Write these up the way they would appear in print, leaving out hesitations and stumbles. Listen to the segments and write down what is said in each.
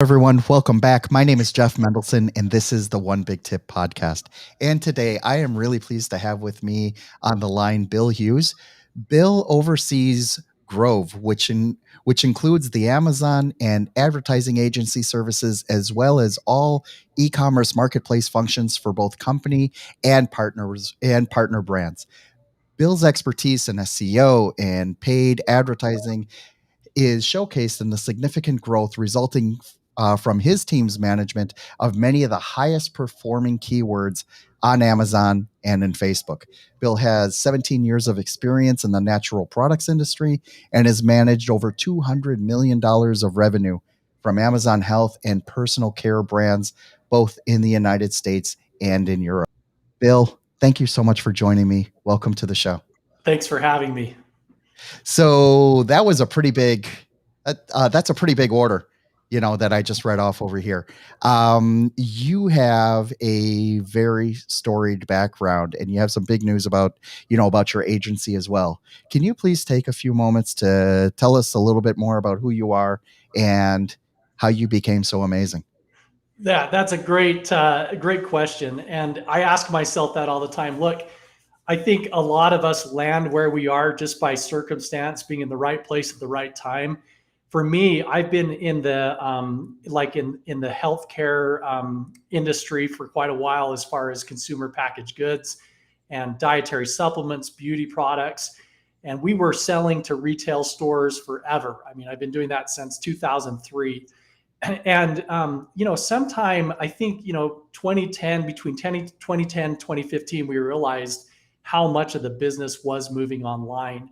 Everyone, welcome back. My name is Jeff Mendelson, and this is the One Big Tip podcast. And today I am really pleased to have with me on the line Bill Hughes. Bill oversees Grove, which includes the Amazon and advertising agency services, as well as all e-commerce marketplace functions for both company and partner brands. Bill's expertise in SEO and paid advertising is showcased in the significant growth resulting from his team's management of many of the highest performing keywords on Amazon and in Facebook. Bill has 17 years of experience in the natural products industry and has managed over $200 million of revenue from Amazon Health and personal care brands, both in the United States and in Europe. Bill, thank you so much for joining me. Welcome to the show. Thanks for having me. So that was a pretty big, that's a pretty big order, that I just read off over here. You have a very storied background and you have some big news about your agency as well. Can you please take a few moments to tell us a little bit more about who you are and how you became so amazing? Yeah, that's a great question. And I ask myself that all the time. Look, I think a lot of us land where we are just by circumstance, being in the right place at the right time. For me, I've been in the in the healthcare industry for quite a while, as far as consumer packaged goods and dietary supplements, beauty products, and we were selling to retail stores forever. I mean, I've been doing that since 2003. And sometime I think 2010, between 2010 2015, we realized how much of the business was moving online,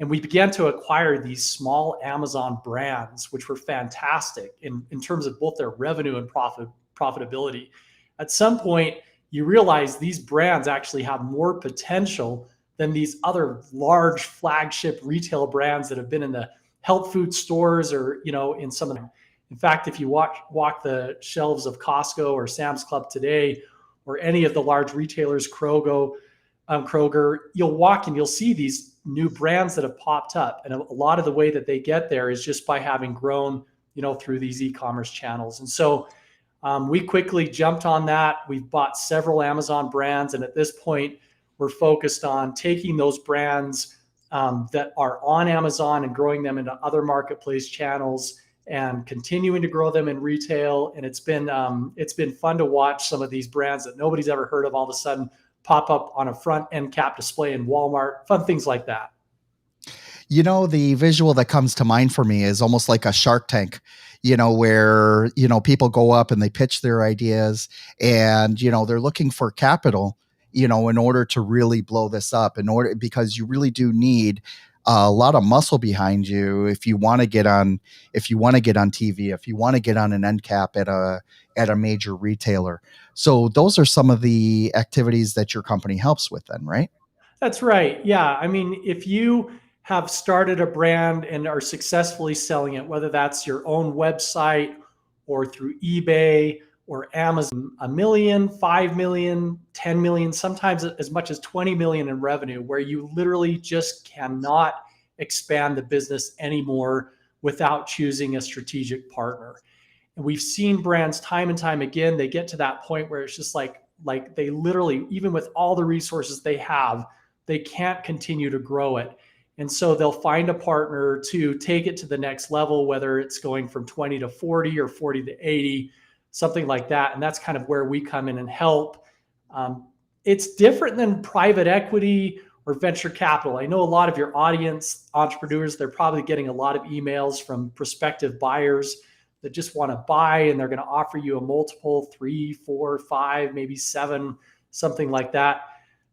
and we began to acquire these small Amazon brands, which were fantastic in terms of both their revenue and profitability. At some point, you realize these brands actually have more potential than these other large flagship retail brands that have been in the health food stores, or in some of them. In fact, if you walk the shelves of Costco or Sam's Club today, or any of the large retailers, Kroger, you'll walk and you'll see these new brands that have popped up. And a lot of the way that they get there is just by having grown, through these e-commerce channels. And so we quickly jumped on that. We've bought several Amazon brands. And at this point, we're focused on taking those brands that are on Amazon and growing them into other marketplace channels and continuing to grow them in retail. And it's been fun to watch some of these brands that nobody's ever heard of all of a sudden pop up on a front end cap display in Walmart, fun things like that. The visual that comes to mind for me is almost like a Shark Tank, where, people go up and they pitch their ideas and, they're looking for capital, in order to really blow this up, because you really do need a lot of muscle behind you if you want to get on TV, if you want to get on an end cap at a major retailer. So those are some of the activities that your company helps with then, right? That's right. Yeah. I mean, if you have started a brand and are successfully selling it, whether that's your own website or through eBay or Amazon, 1 million, 5 million, 10 million, sometimes as much as 20 million in revenue, where you literally just cannot expand the business anymore without choosing a strategic partner. And we've seen brands time and time again, they get to that point where it's just like they literally, even with all the resources they have, they can't continue to grow it. And so they'll find a partner to take it to the next level, whether it's going from 20 to 40 or 40 to 80, something like that. And that's kind of where we come in and help. It's different than private equity or venture capital. I know a lot of your audience, entrepreneurs, they're probably getting a lot of emails from prospective buyers that just want to buy, and they're going to offer you a multiple 3, 4, 5, maybe 7, something like that.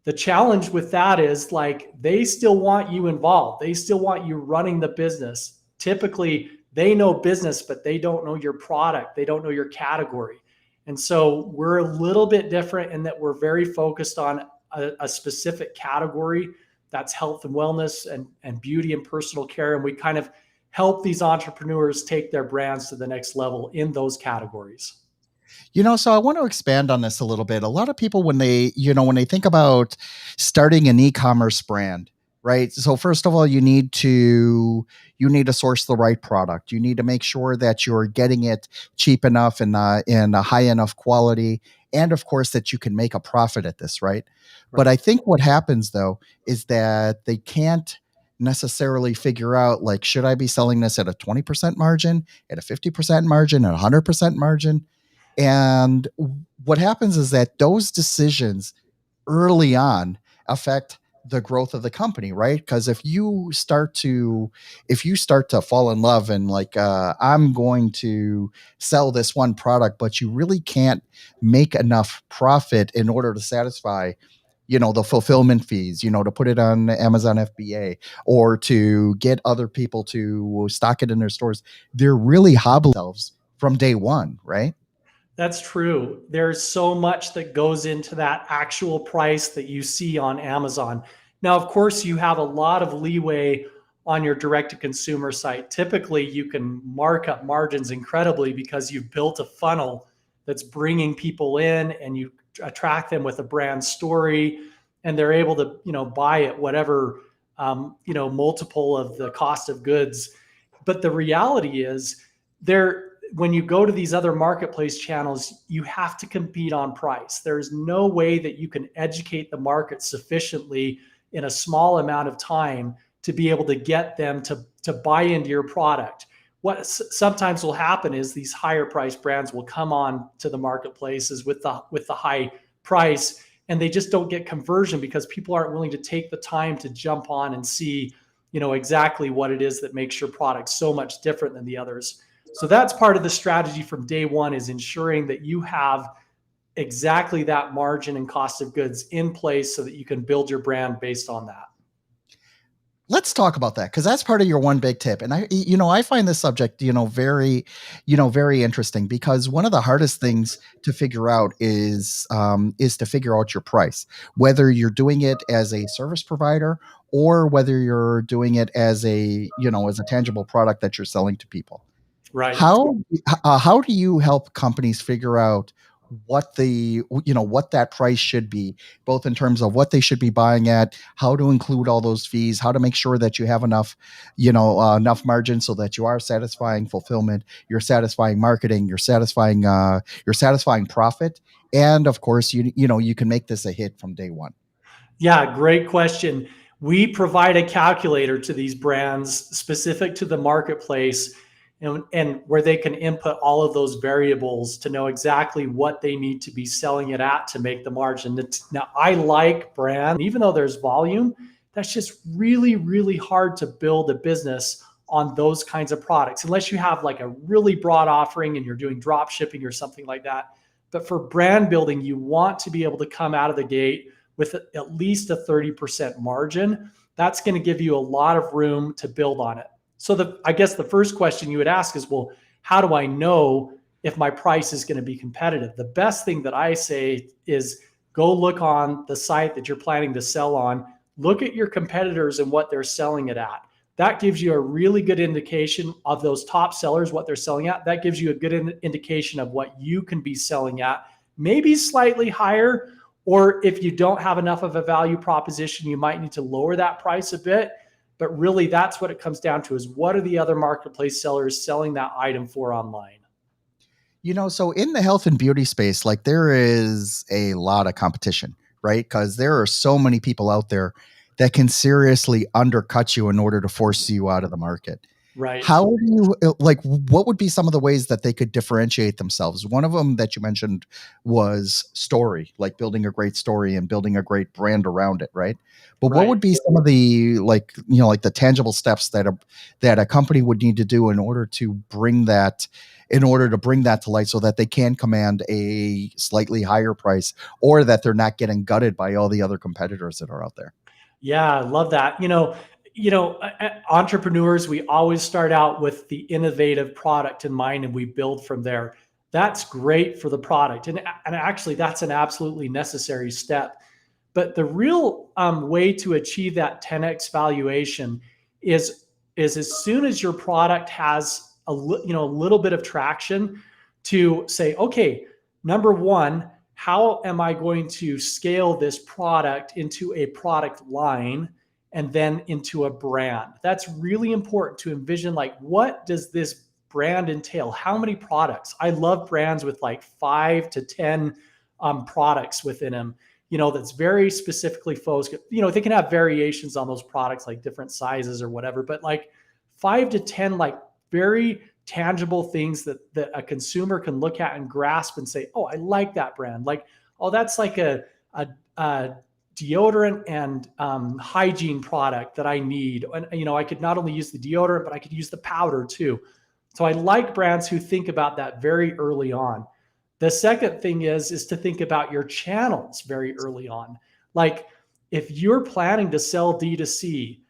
The challenge with that is, like, they still want you involved. They still want you running the business. Typically, they know business, but they don't know your product. They don't know your category. And so we're a little bit different in that we're very focused on a specific category. That's health and wellness and beauty and personal care. And we kind of help these entrepreneurs take their brands to the next level in those categories. So I want to expand on this a little bit. A lot of people, when they think about starting an e-commerce brand, right? So first of all, you need to source the right product. You need to make sure that you're getting it cheap enough and in a high enough quality, and of course that you can make a profit at this, right? But Right. I think what happens though is that they can't necessarily figure out, like, should I be selling this at a 20% margin, at a 50% margin, at a 100% margin? And what happens is that those decisions early on affect the growth of the company, right? Because if you start to fall in love and like, I'm going to sell this one product, but you really can't make enough profit in order to satisfy, the fulfillment fees, to put it on Amazon FBA or to get other people to stock it in their stores, they're really hobbling themselves from day one, right? That's true. There's so much that goes into that actual price that you see on Amazon. Now, of course, you have a lot of leeway on your direct to consumer site. Typically, you can mark up margins incredibly because you've built a funnel that's bringing people in and you attract them with a brand story and they're able to, buy at whatever, multiple of the cost of goods. But the reality is, there when you go to these other marketplace channels, you have to compete on price. There's no way that you can educate the market sufficiently in a small amount of time to be able to get them to buy into your product. What sometimes will happen is these higher priced brands will come on to the marketplaces with the high price, and they just don't get conversion because people aren't willing to take the time to jump on and see, exactly what it is that makes your product so much different than the others. So that's part of the strategy from day one, is ensuring that you have exactly that margin and cost of goods in place so that you can build your brand based on that. Let's talk about that, because that's part of your one big tip. And I find this subject, very interesting, because one of the hardest things to figure out is to figure out your price, whether you're doing it as a service provider or whether you're doing it as a tangible product that you're selling to people. Right. How do you help companies figure out what that price should be, both in terms of what they should be buying at, how to include all those fees, how to make sure that you have enough margin so that you are satisfying fulfillment, you're satisfying marketing, you're satisfying profit, and of course you can make this a hit from day one. Yeah, great question. We provide a calculator to these brands specific to the marketplace, and where they can input all of those variables to know exactly what they need to be selling it at to make the margin. Now, I like brand, even though there's volume, that's just really, really hard to build a business on those kinds of products, unless you have like a really broad offering and you're doing drop shipping or something like that. But for brand building, you want to be able to come out of the gate with at least a 30% margin. That's going to give you a lot of room to build on it. So I guess the first question you would ask is, well, how do I know if my price is going to be competitive? The best thing that I say is go look on the site that you're planning to sell on, look at your competitors and what they're selling it at. That gives you a really good indication of those top sellers, what they're selling at. That gives you a good indication of what you can be selling at, maybe slightly higher. Or if you don't have enough of a value proposition, you might need to lower that price a bit. But really, that's what it comes down to, is what are the other marketplace sellers selling that item for online? So in the health and beauty space, like, there is a lot of competition, right? Because there are so many people out there that can seriously undercut you in order to force you out of the market. Right. How do you like, what would be some of the ways that they could differentiate themselves? One of them that you mentioned was story, like building a great story and building a great brand around it, right? But what Right. would be some of the, like the tangible steps that a company would need to do in order to bring that to light so that they can command a slightly higher price, or that they're not getting gutted by all the other competitors that are out there? Yeah, I love that. Entrepreneurs, we always start out with the innovative product in mind and we build from there. That's great for the product. And actually, that's an absolutely necessary step. But the real way to achieve that 10x valuation is is as soon as your product has a little bit of traction, to say, okay, number one, how am I going to scale this product into a product line? and then into a brand. That's really important to envision, like, what does this brand entail? How many products? I love brands with like 5 to 10 products within them, that's very specifically focused. They can have variations on those products, like different sizes or whatever, but like 5 to 10, like very tangible things that a consumer can look at and grasp and say, oh, I like that brand. Like, oh, that's like a deodorant and hygiene product that I need. And, I could not only use the deodorant, but I could use the powder too. So I like brands who think about that very early on. The second thing is to think about your channels very early on. Like, if you're planning to sell D2C,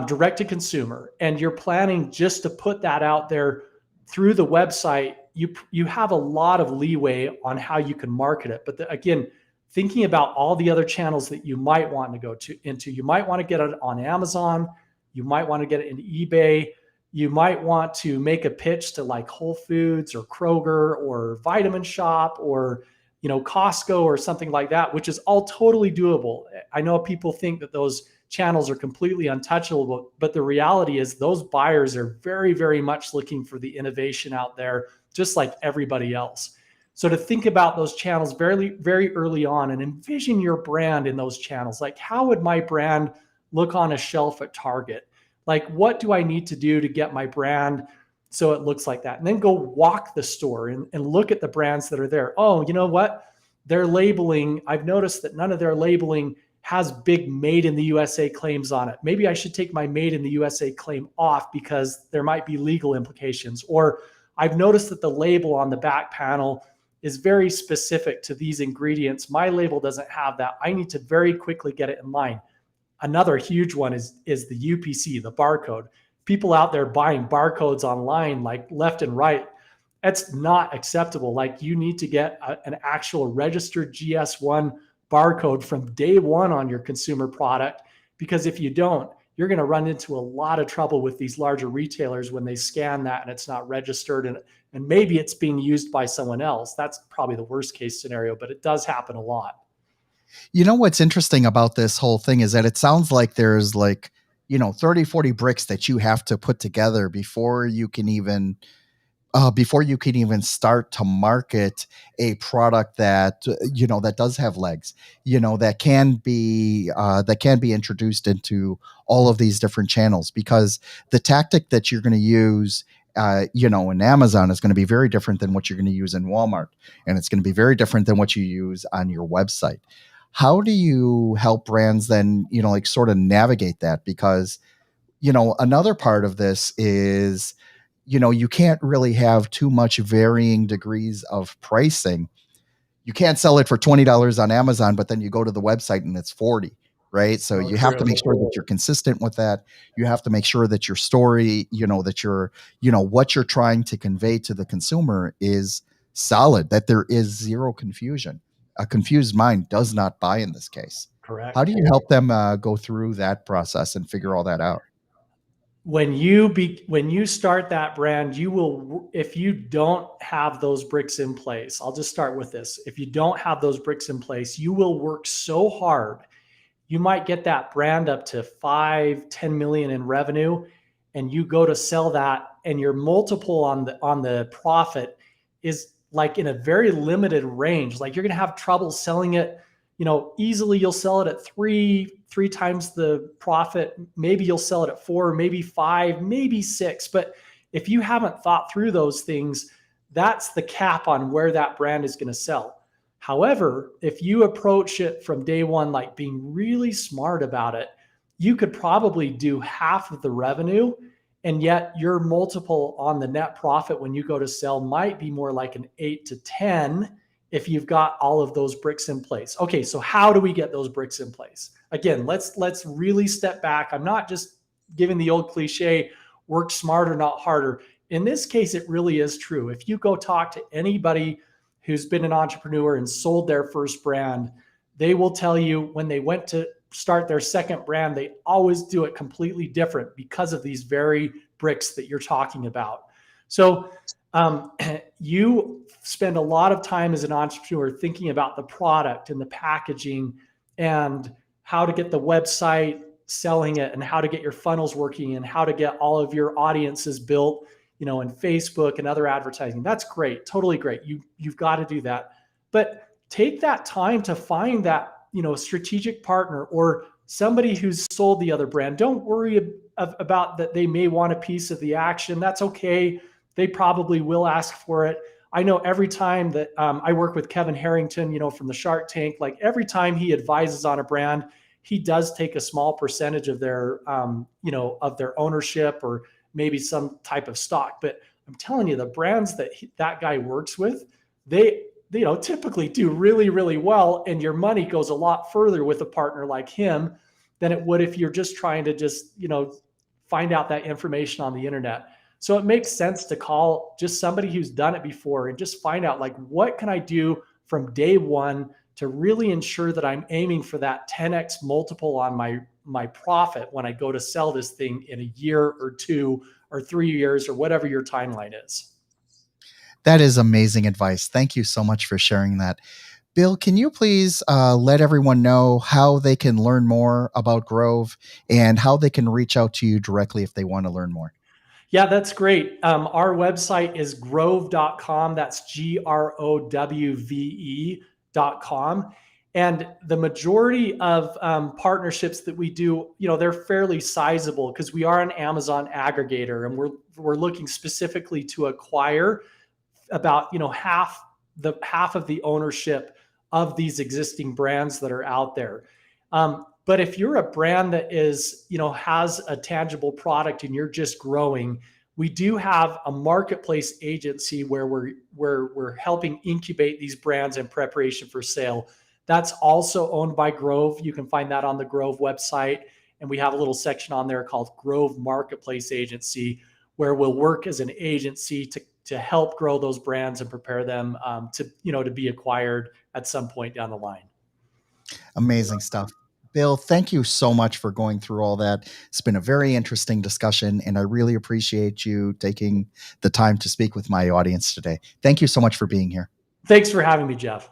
direct to consumer, and you're planning just to put that out there through the website, you have a lot of leeway on how you can market it. But again, thinking about all the other channels that you might want to go into, you might want to get it on Amazon, you might want to get it in eBay, you might want to make a pitch to like Whole Foods or Kroger or Vitamin Shop or Costco or something like that, which is all totally doable. I know people think that those channels are completely untouchable, but the reality is those buyers are very, very much looking for the innovation out there, just like everybody else. So to think about those channels very, very early on and envision your brand in those channels. Like, how would my brand look on a shelf at Target? Like, what do I need to do to get my brand so it looks like that? And then go walk the store and look at the brands that are there. Oh, you know what? Their labeling, I've noticed that none of their labeling has big made in the USA claims on it. Maybe I should take my made in the USA claim off because there might be legal implications. Or I've noticed that the label on the back panel is very specific to these ingredients. My label doesn't have that. I need to very quickly get it in line. Another huge one is the UPC, the barcode. People out there buying barcodes online like left and right. That's not acceptable. Like, you need to get an actual registered GS1 barcode from day one on your consumer product, because if you don't, you're going to run into a lot of trouble with these larger retailers when they scan that and it's not registered, and maybe it's being used by someone else. That's probably the worst case scenario, but it does happen a lot. What's interesting about this whole thing is that it sounds like there's like, 30, 40 bricks that you have to put together before you can even start to market a product that that does have legs, that can be introduced into all of these different channels, because the tactic that you're going to use in Amazon is going to be very different than what you're going to use in Walmart, and it's going to be very different than what you use on your website. How do you help brands then, like sort of navigate that? Because another part of this is, you can't really have too much varying degrees of pricing. You can't sell it for $20 on Amazon, but then you go to the website and it's 40, right? So Oh, you have to true. make sure that you're consistent with that. You have to make sure that your story, what you're trying to convey to the consumer is solid, that there is zero confusion. A confused mind does not buy in this case. How Correct. do you help them go through that process and figure all that out? When you start that brand, you will, if you don't have those bricks in place, I'll just start with this. If you don't have those bricks in place, you will work so hard. You might get that brand up to 5-10 million in revenue, and you go to sell that, and your multiple on the profit is like in a very limited range. Like, you're going to have trouble selling it. Easily you'll sell it at three times the profit. Maybe you'll sell it at 4, maybe 5, maybe 6. But if you haven't thought through those things, that's the cap on where that brand is going to sell. However, if you approach it from day one, like being really smart about it, you could probably do half of the revenue, and yet your multiple on the net profit when you go to sell might be more like an 8 to 10 if you've got all of those bricks in place. Okay, so how do we get those bricks in place? Again, let's really step back. I'm not just giving the old cliche, work smarter, not harder. In this case, it really is true. If you go talk to anybody who's been an entrepreneur and sold their first brand, they will tell you when they went to start their second brand, they always do it completely different because of these very bricks that you're talking about. So you spend a lot of time as an entrepreneur thinking about the product and the packaging and how to get the website selling it and how to get your funnels working and how to get all of your audiences built, in Facebook and other advertising. That's great. Totally great. You've got to do that. But take that time to find that, strategic partner or somebody who's sold the other brand. Don't worry about that they may want a piece of the action. That's okay. They probably will ask for it. I know every time that I work with Kevin Harrington, from the Shark Tank, like every time he advises on a brand, he does take a small percentage of their, of their ownership or maybe some type of stock. But I'm telling you, the brands that guy works with, they typically do really, really well, and your money goes a lot further with a partner like him than it would if you're just trying to find out that information on the internet. So it makes sense to call just somebody who's done it before and just find out, like, what can I do from day one to really ensure that I'm aiming for that 10x multiple on my profit when I go to sell this thing in a year or 2 or 3 years or whatever your timeline is. That is amazing advice. Thank you so much for sharing that. Bill, can you please let everyone know how they can learn more about Grove and how they can reach out to you directly if they want to learn more? Yeah, that's great. Our website is grove.com. That's growve.com. And the majority of partnerships that we do, they're fairly sizable because we are an Amazon aggregator, and we're looking specifically to acquire about half of the ownership of these existing brands that are out there. But if you're a brand that is, has a tangible product and you're just growing, we do have a marketplace agency where we're helping incubate these brands in preparation for sale. That's also owned by Grove. You can find that on the Grove website. And we have a little section on there called Grove Marketplace Agency, where we'll work as an agency to help grow those brands and prepare them to be acquired at some point down the line. Amazing stuff. Bill, thank you so much for going through all that. It's been a very interesting discussion, and I really appreciate you taking the time to speak with my audience today. Thank you so much for being here. Thanks for having me, Jeff.